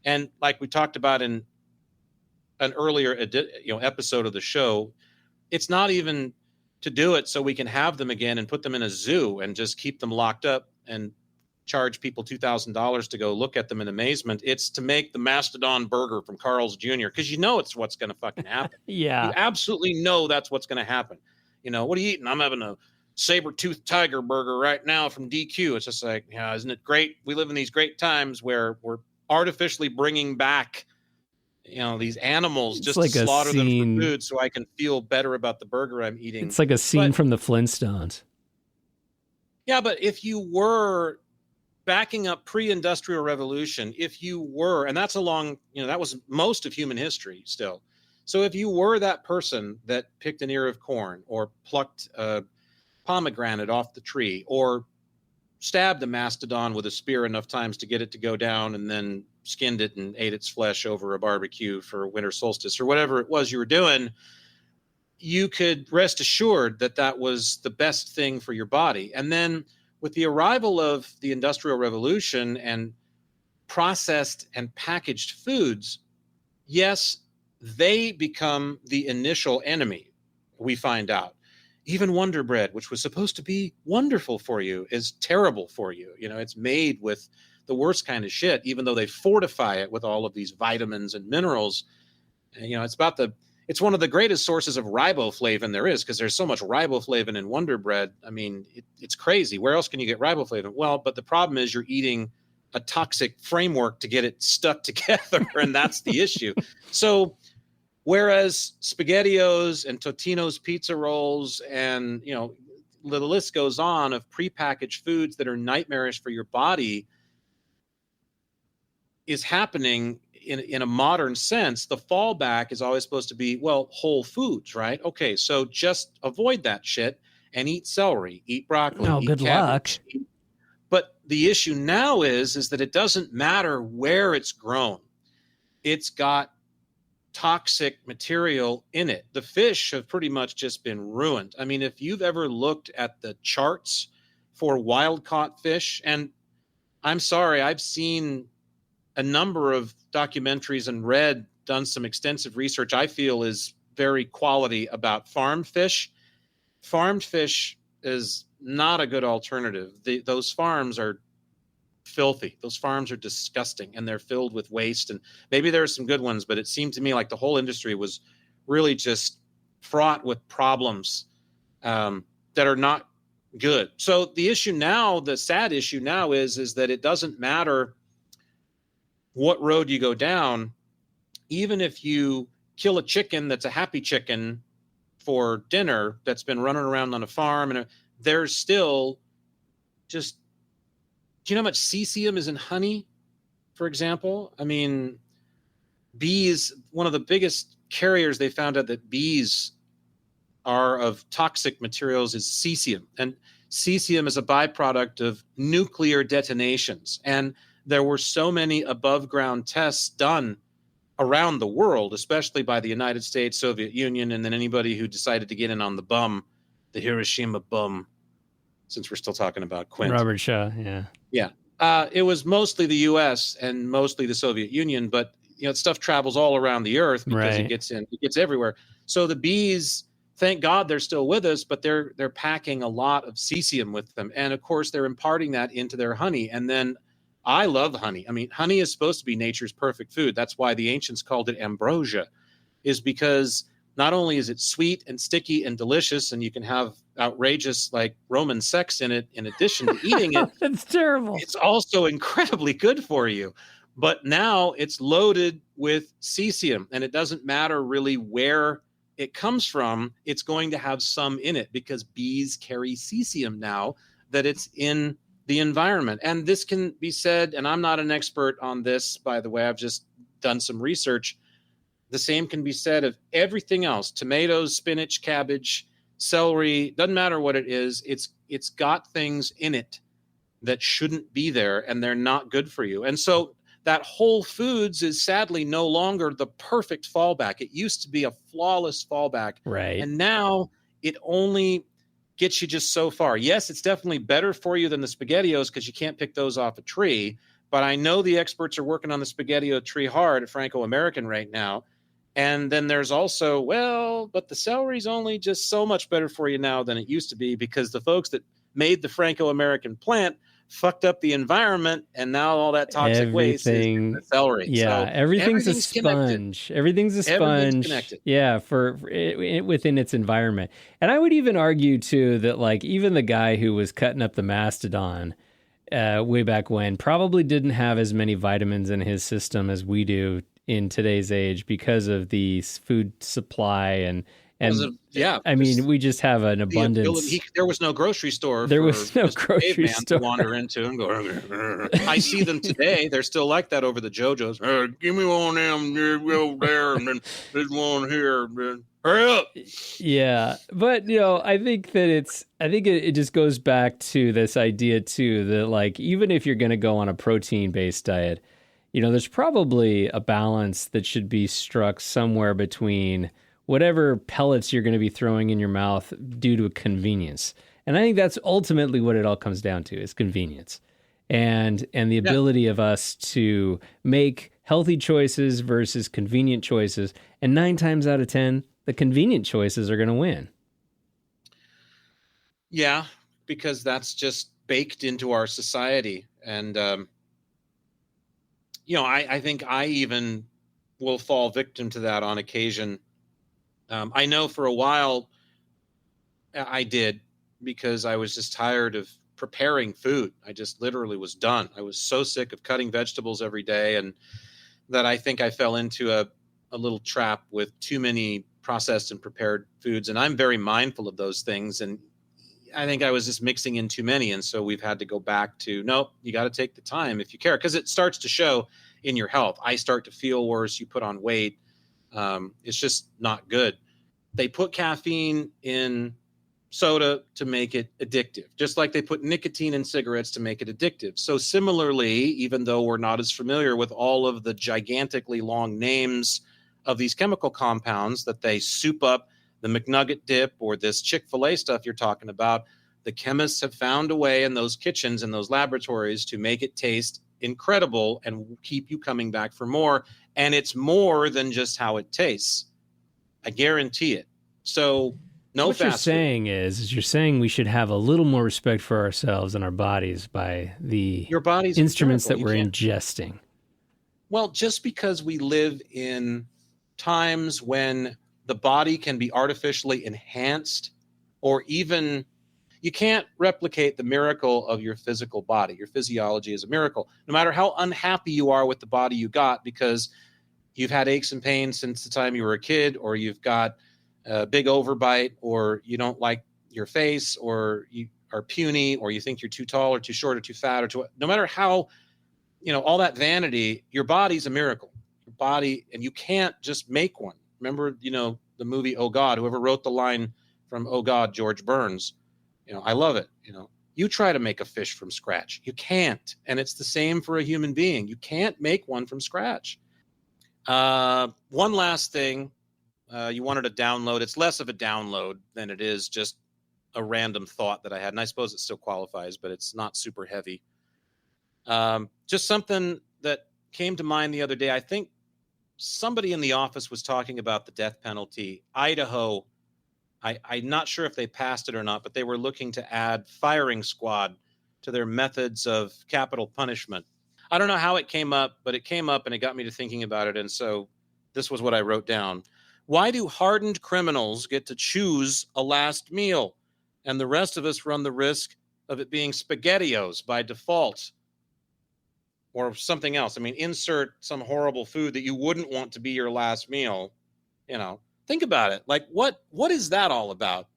and like we talked about in an earlier episode of the show, it's not even to do it so we can have them again and put them in a zoo and just keep them locked up and charge people $2,000 to go look at them in amazement. It's to make the Mastodon burger from Carl's Jr. because it's what's going to fucking happen. Yeah. You absolutely know that's what's going to happen. What are you eating? I'm having a saber-toothed tiger burger right now from DQ. It's just like, isn't it great? We live in these great times where we're artificially bringing back, these animals just like to slaughter them scene. for food so I can feel better about the burger I'm eating. It's like a scene from the Flintstones. Yeah, but if you were backing up pre-industrial revolution, and that's that was most of human history still. So if you were that person that picked an ear of corn or plucked a pomegranate off the tree or stabbed a mastodon with a spear enough times to get it to go down and then skinned it and ate its flesh over a barbecue for winter solstice or whatever it was you were doing, you could rest assured that that was the best thing for your body. And then with the arrival of the Industrial Revolution and processed and packaged foods, yes, they become the initial enemy, we find out. Even Wonder Bread, which was supposed to be wonderful for you, is terrible for you. It's made with the worst kind of shit, even though they fortify it with all of these vitamins and minerals. It's one of the greatest sources of riboflavin there is because there's so much riboflavin in Wonder Bread. I mean, it's crazy. Where else can you get riboflavin? Well, but the problem is you're eating a toxic framework to get it stuck together, and that's the issue. So whereas SpaghettiOs and Totino's pizza rolls and, the list goes on of prepackaged foods that are nightmarish for your body is happening in a modern sense, the fallback is always supposed to be, whole foods, right? Okay, so just avoid that shit and eat celery, eat broccoli. No, eat good cabbage, luck. But the issue now is that it doesn't matter where it's grown. It's got toxic material in it. The fish have pretty much just been ruined. I mean, if you've ever looked at the charts for wild caught fish, and I'm sorry, I've seen a number of documentaries and done some extensive research I feel is very quality about farmed fish. Farmed fish is not a good alternative. Those farms are filthy. Those farms are disgusting and they're filled with waste. And maybe there are some good ones, but it seemed to me like the whole industry was really just fraught with problems that are not good. So the issue now, the sad issue now is that it doesn't matter what road you go down. Even if you kill a chicken that's a happy chicken for dinner that's been running around on a farm, and there's still just, do you know how much cesium is in honey, for example? I mean, bees, one of the biggest carriers they found out that bees are of toxic materials is cesium. And cesium is a byproduct of nuclear detonations. And there were so many above ground tests done around the world, especially by the United States, Soviet Union, and then anybody who decided to get in on the Hiroshima bum, since we're still talking about Quint. Robert Shaw, yeah. Yeah. It was mostly the U.S. and mostly the Soviet Union, but stuff travels all around the earth because Right. it gets everywhere. So the bees, thank God they're still with us, but they're packing a lot of cesium with them. And of course they're imparting that into their honey. And then I love honey. I mean, honey is supposed to be nature's perfect food. That's why the ancients called it ambrosia, is because not only is it sweet and sticky and delicious, and you can have outrageous like Roman sex in it in addition to eating it. That's terrible. It's also incredibly good for you. But now it's loaded with cesium, and it doesn't matter really where it comes from. It's going to have some in it because bees carry cesium now that it's in the environment. And this can be said, and I'm not an expert on this, by the way, I've just done some research. The same can be said of everything else: tomatoes, spinach, cabbage, celery, doesn't matter what it is. It's got things in it that shouldn't be there, and they're not good for you. And so that Whole Foods is sadly no longer the perfect fallback. It used to be a flawless fallback. Right. And now it only gets you just so far. Yes, it's definitely better for you than the SpaghettiOs because you can't pick those off a tree. But I know the experts are working on the SpaghettiO tree hard at Franco-American right now. And then there's also, but the celery's only just so much better for you now than it used to be because the folks that made the Franco-American plant fucked up the environment, and now all that toxic waste is in the celery. Yeah, So everything's a connected. sponge. Everything's a Everything's sponge. connected. Yeah, within its environment. And I would even argue too that like even the guy who was cutting up the mastodon way back when probably didn't have as many vitamins in his system as we do in today's age because of the food supply and I mean, we just have an abundance. There was no grocery store. There was no grocery caveman store to wander into and go. I see them today. They're still like that over the JoJo's. Give me one of them over there, and then there's one here. Hurry up! Yeah, but I think that it just goes back to this idea too that like even if you're going to go on a protein-based diet, there's probably a balance that should be struck somewhere between whatever pellets you're going to be throwing in your mouth due to convenience. And I think that's ultimately what it all comes down to is convenience and the ability of us to make healthy choices versus convenient choices. And 9 times out of 10, the convenient choices are going to win. Yeah, because that's just baked into our society. And, I think I even will fall victim to that on occasion. I know for a while I did because I was just tired of preparing food. I just literally was done. I was so sick of cutting vegetables every day, and that I think I fell into a little trap with too many processed and prepared foods. And I'm very mindful of those things. And I think I was just mixing in too many. And so we've had to go back to, nope, you got to take the time if you care, because it starts to show in your health. I start to feel worse. You put on weight. It's just not good. They put caffeine in soda to make it addictive, just like they put nicotine in cigarettes to make it addictive. So similarly, even though we're not as familiar with all of the gigantically long names of these chemical compounds that they soup up the McNugget dip or this Chick-fil-A stuff you're talking about, the chemists have found a way in those kitchens and those laboratories to make it taste incredible and keep you coming back for more. And it's more than just how it tastes. I guarantee it. So what you're saying is you're saying we should have a little more respect for ourselves and our bodies by your body's instruments that we're ingesting. Well, just because we live in times when the body can be artificially enhanced, or even you can't replicate the miracle of your physical body. Your physiology is a miracle. No matter how unhappy you are with the body you got because you've had aches and pains since the time you were a kid, or you've got a big overbite, or you don't like your face, or you are puny, or you think you're too tall or too short or too fat, or no matter how, all that vanity, your body's a miracle. Your body, and you can't just make one. Remember, the movie Oh God, whoever wrote the line from Oh God, George Burns, I love it. You try to make a fish from scratch. You can't. And it's the same for a human being. You can't make one from scratch. One last thing, you wanted to download. It's less of a download than it is just a random thought that I had. And I suppose it still qualifies, but it's not super heavy. Just something that came to mind the other day. I think somebody in the office was talking about the death penalty. Idaho, I'm not sure if they passed it or not, but they were looking to add firing squad to their methods of capital punishment. I don't know how it came up, but it came up and it got me to thinking about it. And so this was what I wrote down. Why do hardened criminals get to choose a last meal, and the rest of us run the risk of it being SpaghettiOs by default or something else? I mean, insert some horrible food that you wouldn't want to be your last meal. Think about it. Like, what is that all about?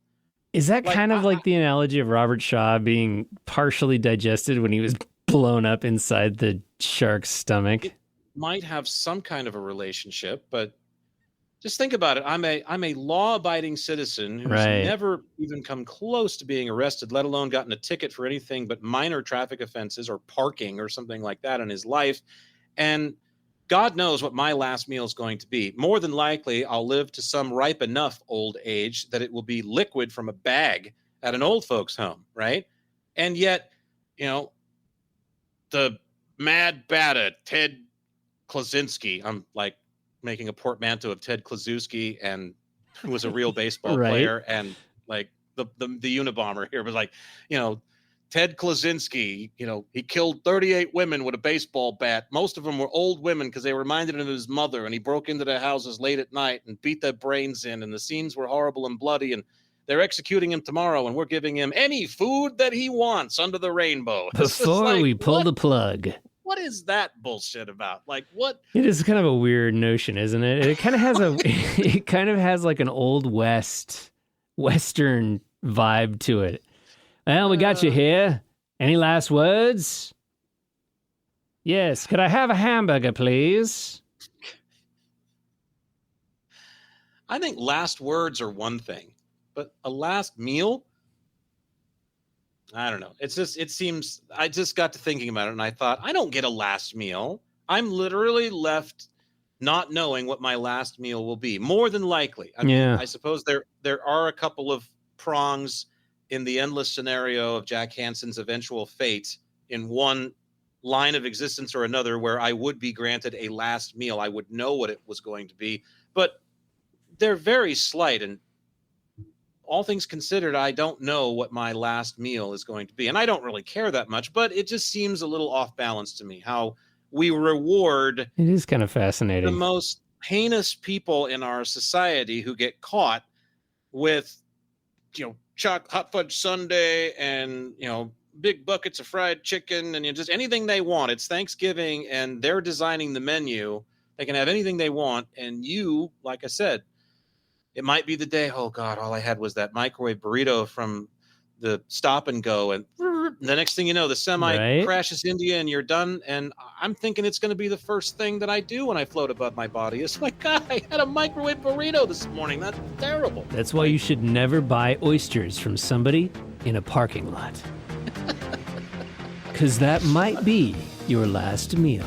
Is that kind of like the analogy of Robert Shaw being partially digested when he was blown up inside the shark's stomach? It might have some kind of a relationship, but just think about it. I'm a law-abiding citizen who's never even come close to being arrested, let alone gotten a ticket for anything but minor traffic offenses or parking or something like that in his life. And God knows what my last meal is going to be. More than likely, I'll live to some ripe enough old age that it will be liquid from a bag at an old folks' home, right? And yet, the mad batter, Ted Klaczynski, I'm like making a portmanteau of Ted Klaczynski, and who was a real baseball player, and like the Unabomber here was like, Ted Klaczynski, he killed 38 women with a baseball bat. Most of them were old women because they reminded him of his mother, and he broke into their houses late at night and beat their brains in, and the scenes were horrible and bloody, and they're executing him tomorrow, and we're giving him any food that he wants under the rainbow. Before we pull the plug. What is that bullshit about? Like, what? It is kind of a weird notion, isn't it? It kind of has like an old Western vibe to it. Well, we got you here. Any last words? Yes. Could I have a hamburger, please? I think last words are one thing, but a last meal? I don't know. It seems, I just got to thinking about it and I thought, I don't get a last meal. I'm literally left not knowing what my last meal will be. More than likely. I mean, I suppose there are a couple of prongs in the endless scenario of Jack Hansen's eventual fate in one line of existence or another where I would be granted a last meal. I would know what it was going to be, but they're very slight, and all things considered, I don't know what my last meal is going to be. And I don't really care that much, but it just seems a little off balance to me how we reward it is kind of fascinating the most heinous people in our society who get caught with, hot fudge sundae and, big buckets of fried chicken and just anything they want. It's Thanksgiving and they're designing the menu. They can have anything they want. And you, like I said, it might be the day, oh God, all I had was that microwave burrito from the Stop and Go. And the next thing you know, the semi crashes into you and you're done. And I'm thinking it's going to be the first thing that I do when I float above my body. It's like, God, I had a microwave burrito this morning. That's terrible. That's why you should never buy oysters from somebody in a parking lot. Because that might be your last meal.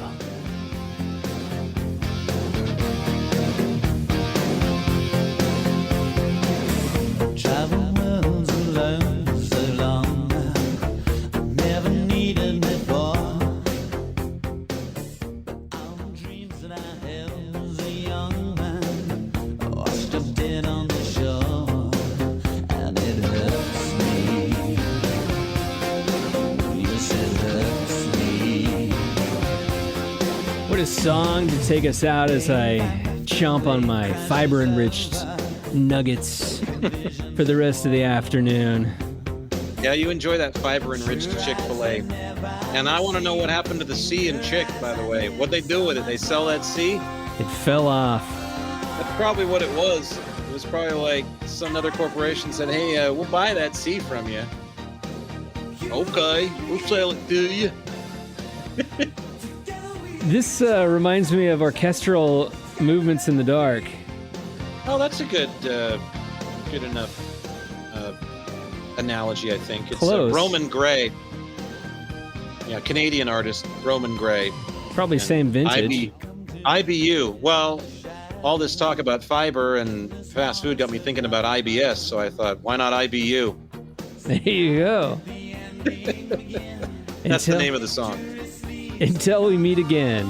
What a song to take us out as I chomp on my fiber-enriched nuggets for the rest of the afternoon. Yeah, you enjoy that fiber-enriched Chick-fil-A. And I want to know what happened to the C in Chick, by the way. What'd they do with it? They sell that C? It fell off. That's probably what it was. It was probably like some other corporation said, hey, we'll buy that C from you. Okay, we'll sell it to you. This reminds me of orchestral movements in the dark. Oh, that's a good enough analogy, I think. It's close. Roman Gray. Yeah, Canadian artist, Roman Gray. Probably same vintage. IBU. Well, all this talk about fiber and fast food got me thinking about IBS, so I thought, why not IBU? There you go. That's the name of the song. Until we meet again.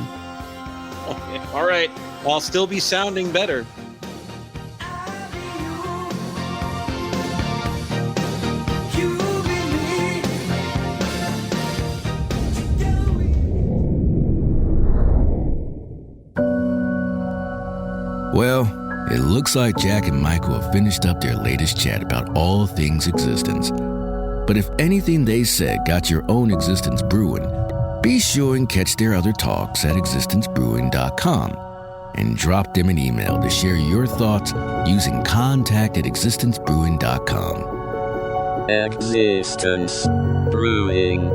Okay. All right. I'll still be sounding better. Well, it looks like Jack and Michael have finished up their latest chat about all things existence. But if anything they said got your own existence brewing, be sure and catch their other talks at existencebrewing.com and drop them an email to share your thoughts using contact@existencebrewing.com. Existence Brewing.